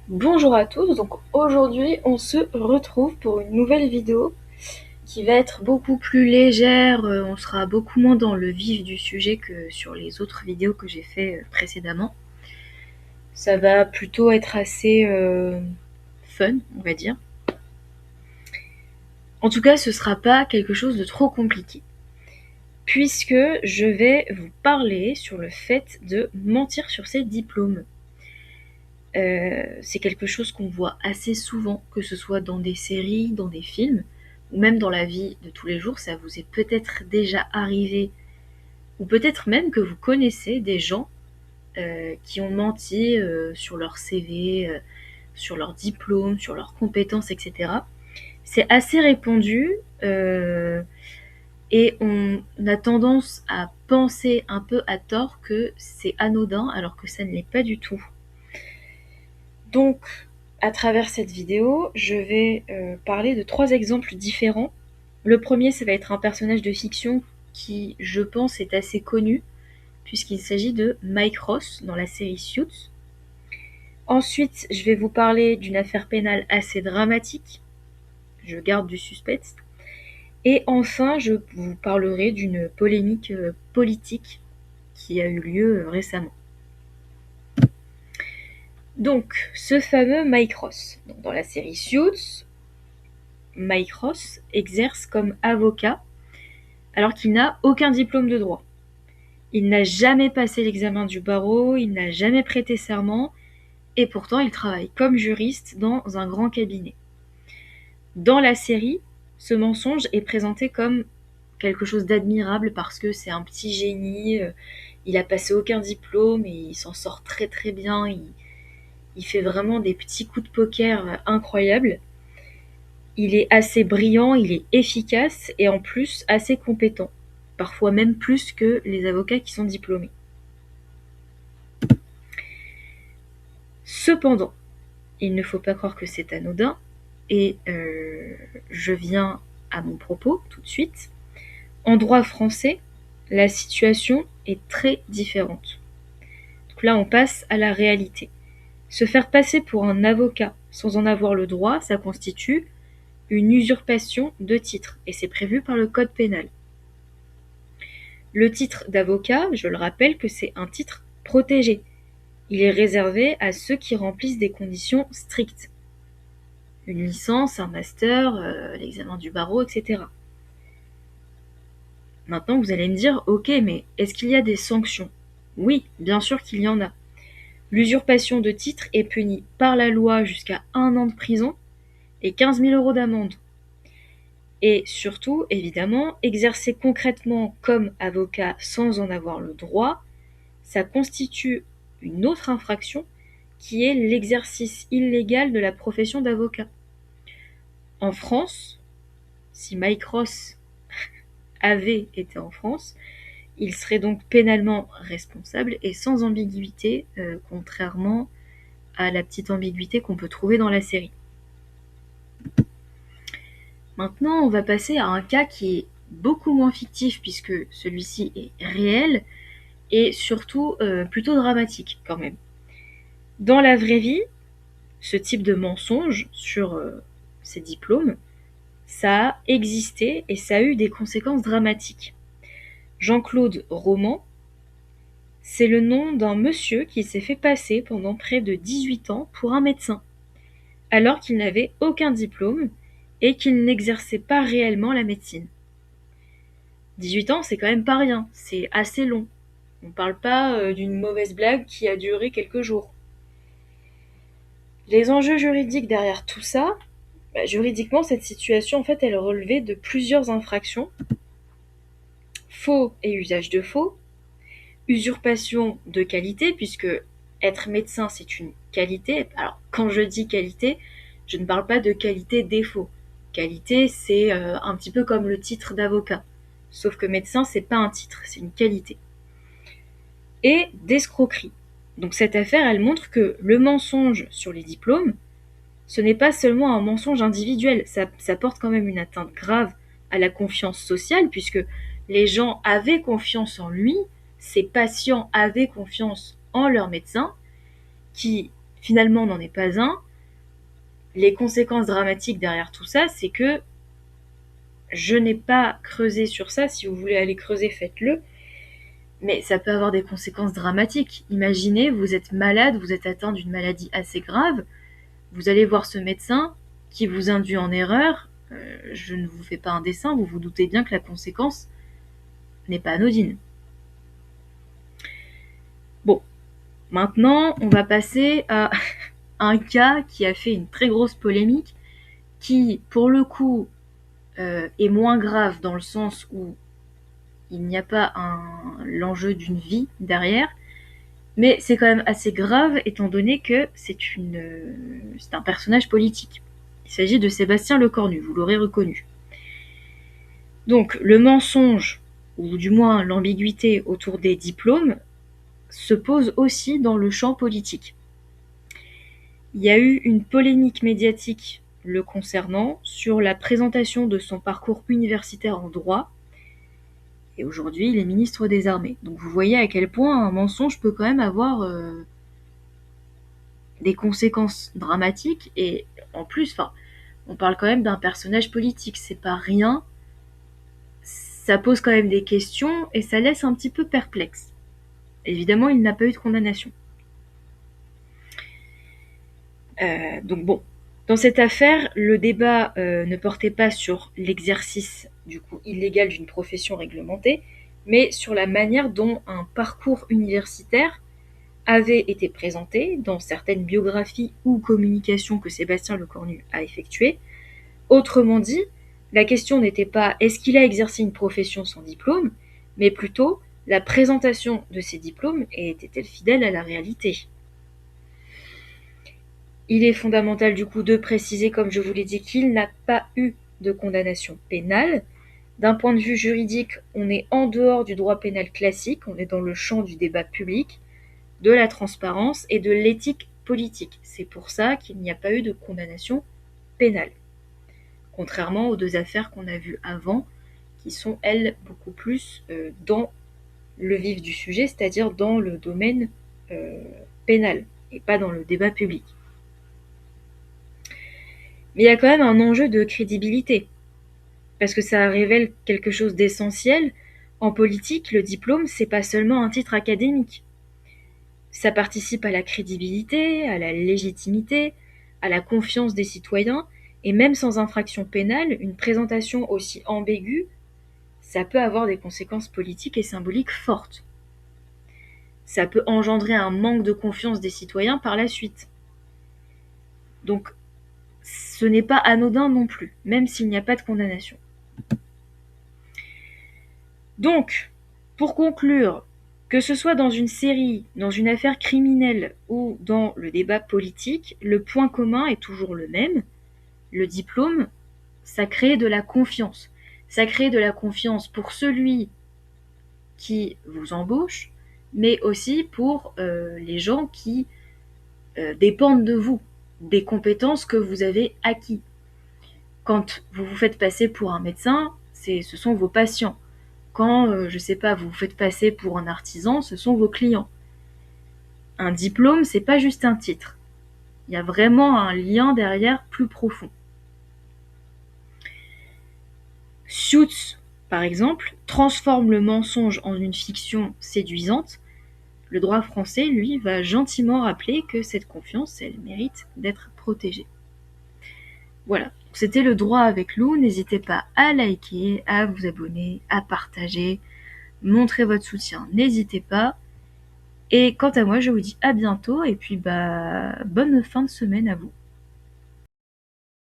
Bonjour à tous, donc aujourd'hui on se retrouve pour une nouvelle vidéo qui va être beaucoup plus légère, on sera beaucoup moins dans le vif du sujet que sur les autres vidéos que j'ai fait précédemment. Ça va plutôt être assez fun, on va dire. En tout cas, ce sera pas quelque chose de trop compliqué, puisque je vais vous parler sur le fait de mentir sur ses diplômes. C'est quelque chose qu'on voit assez souvent, que ce soit dans des séries, dans des films, ou même dans la vie de tous les jours. Ça vous est peut-être déjà arrivé, ou peut-être même que vous connaissez des gens qui ont menti sur leur CV, sur leur diplôme, sur leurs compétences, etc. C'est assez répandu et on a tendance à penser un peu à tort que c'est anodin alors que ça ne l'est pas du tout. Donc, à travers cette vidéo, je vais parler de 3 exemples différents. Le premier, ça va être un personnage de fiction qui, je pense, est assez connu, puisqu'il s'agit de Mike Ross dans la série Suits. Ensuite, je vais vous parler d'une affaire pénale assez dramatique. Je garde du suspense. Et enfin, je vous parlerai d'une polémique politique qui a eu lieu récemment. Donc, ce fameux Mike Ross. Donc, dans la série Suits, Mike Ross exerce comme avocat alors qu'il n'a aucun diplôme de droit. Il n'a jamais passé l'examen du barreau, il n'a jamais prêté serment, et pourtant il travaille comme juriste dans un grand cabinet. Dans la série, ce mensonge est présenté comme quelque chose d'admirable parce que c'est un petit génie, il a passé aucun diplôme et il s'en sort très très bien, il fait vraiment des petits coups de poker incroyables. Il est assez brillant, il est efficace et en plus assez compétent, parfois même plus que les avocats qui sont diplômés. Cependant, il ne faut pas croire que c'est anodin et je viens à mon propos tout de suite. En droit français, la situation est très différente. Donc là, on passe à la réalité. Se faire passer pour un avocat sans en avoir le droit, ça constitue une usurpation de titre et c'est prévu par le code pénal. Le titre d'avocat, je le rappelle que c'est un titre protégé. Il est réservé à ceux qui remplissent des conditions strictes. Une licence, un master, l'examen du barreau, etc. Maintenant, vous allez me dire, ok, mais est-ce qu'il y a des sanctions? Oui, bien sûr qu'il y en a. L'usurpation de titre est punie par la loi jusqu'à 1 an de prison et 15 000 € d'amende. Et surtout, évidemment, exercer concrètement comme avocat sans en avoir le droit, ça constitue une autre infraction qui est l'exercice illégal de la profession d'avocat. En France, si Mike Ross avait été en France, il serait donc pénalement responsable et sans ambiguïté, contrairement à la petite ambiguïté qu'on peut trouver dans la série. Maintenant, on va passer à un cas qui est beaucoup moins fictif puisque celui-ci est réel et surtout plutôt dramatique quand même. Dans la vraie vie, ce type de mensonge sur ses diplômes, ça a existé et ça a eu des conséquences dramatiques. Jean-Claude Roman, c'est le nom d'un monsieur qui s'est fait passer pendant près de 18 ans pour un médecin, alors qu'il n'avait aucun diplôme et qu'il n'exerçait pas réellement la médecine. 18 ans, c'est quand même pas rien, c'est assez long. On parle pas d'une mauvaise blague qui a duré quelques jours. Les enjeux juridiques derrière tout ça, juridiquement, cette situation, en fait, elle relevait de plusieurs infractions. Faux et usage de faux, usurpation de qualité, puisque être médecin, c'est une qualité. Alors, quand je dis qualité, je ne parle pas de qualité défaut. Qualité, c'est un petit peu comme le titre d'avocat. Sauf que médecin, c'est pas un titre, c'est une qualité. Et d'escroquerie. Donc cette affaire, elle montre que le mensonge sur les diplômes, ce n'est pas seulement un mensonge individuel, ça porte quand même une atteinte grave à la confiance sociale, puisque les gens avaient confiance en lui, ces patients avaient confiance en leur médecin, qui finalement n'en est pas un. Les conséquences dramatiques derrière tout ça, c'est que je n'ai pas creusé sur ça. Si vous voulez aller creuser, faites-le. Mais ça peut avoir des conséquences dramatiques. Imaginez, vous êtes malade, vous êtes atteint d'une maladie assez grave, vous allez voir ce médecin qui vous induit en erreur. Je ne vous fais pas un dessin, vous vous doutez bien que la conséquence n'est pas anodine. Bon, maintenant, on va passer à un cas qui a fait une très grosse polémique, qui, pour le coup, est moins grave dans le sens où il n'y a pas l'enjeu d'une vie derrière, mais c'est quand même assez grave étant donné que c'est un personnage politique. Il s'agit de Sébastien Lecornu, vous l'aurez reconnu. Donc le mensonge, ou du moins l'ambiguïté autour des diplômes, se pose aussi dans le champ politique. Il y a eu une polémique médiatique le concernant sur la présentation de son parcours universitaire en droit, et aujourd'hui il est ministre des Armées. Donc vous voyez à quel point un mensonge peut quand même avoir des conséquences dramatiques, et en plus, on parle quand même d'un personnage politique, c'est pas rien, ça pose quand même des questions et ça laisse un petit peu perplexe. Évidemment, il n'a pas eu de condamnation. Donc bon, dans cette affaire, le débat ne portait pas sur l'exercice du coup illégal d'une profession réglementée, mais sur la manière dont un parcours universitaire avait été présenté dans certaines biographies ou communications que Sébastien Lecornu a effectuées. Autrement dit, la question n'était pas est-ce qu'il a exercé une profession sans diplôme, mais plutôt la présentation de ces diplômes était-elle fidèle à la réalité. Il est fondamental du coup de préciser, comme je vous l'ai dit, qu'il n'a pas eu de condamnation pénale. D'un point de vue juridique, on est en dehors du droit pénal classique, on est dans le champ du débat public, de la transparence et de l'éthique politique. C'est pour ça qu'il n'y a pas eu de condamnation pénale. Contrairement aux deux affaires qu'on a vues avant, qui sont, elles, beaucoup plus dans le vif du sujet, c'est-à-dire dans le domaine pénal, et pas dans le débat public. Mais il y a quand même un enjeu de crédibilité, parce que ça révèle quelque chose d'essentiel. En politique, le diplôme, c'est pas seulement un titre académique. Ça participe à la crédibilité, à la légitimité, à la confiance des citoyens, et même sans infraction pénale, une présentation aussi ambiguë, ça peut avoir des conséquences politiques et symboliques fortes. Ça peut engendrer un manque de confiance des citoyens par la suite. Donc, ce n'est pas anodin non plus, même s'il n'y a pas de condamnation. Donc, pour conclure, que ce soit dans une série, dans une affaire criminelle ou dans le débat politique, le point commun est toujours le même. Le diplôme, ça crée de la confiance. Ça crée de la confiance pour celui qui vous embauche, mais aussi pour les gens qui dépendent de vous, des compétences que vous avez acquis. Quand vous vous faites passer pour un médecin, ce sont vos patients. Quand, je sais pas, vous vous faites passer pour un artisan, ce sont vos clients. Un diplôme, c'est pas juste un titre. Il y a vraiment un lien derrière plus profond. Suits, par exemple, transforme le mensonge en une fiction séduisante. Le droit français, lui, va gentiment rappeler que cette confiance, elle mérite d'être protégée. Voilà, c'était le droit avec Lou. N'hésitez pas à liker, à vous abonner, à partager, montrer votre soutien, n'hésitez pas. Et quant à moi, je vous dis à bientôt et puis bonne fin de semaine à vous.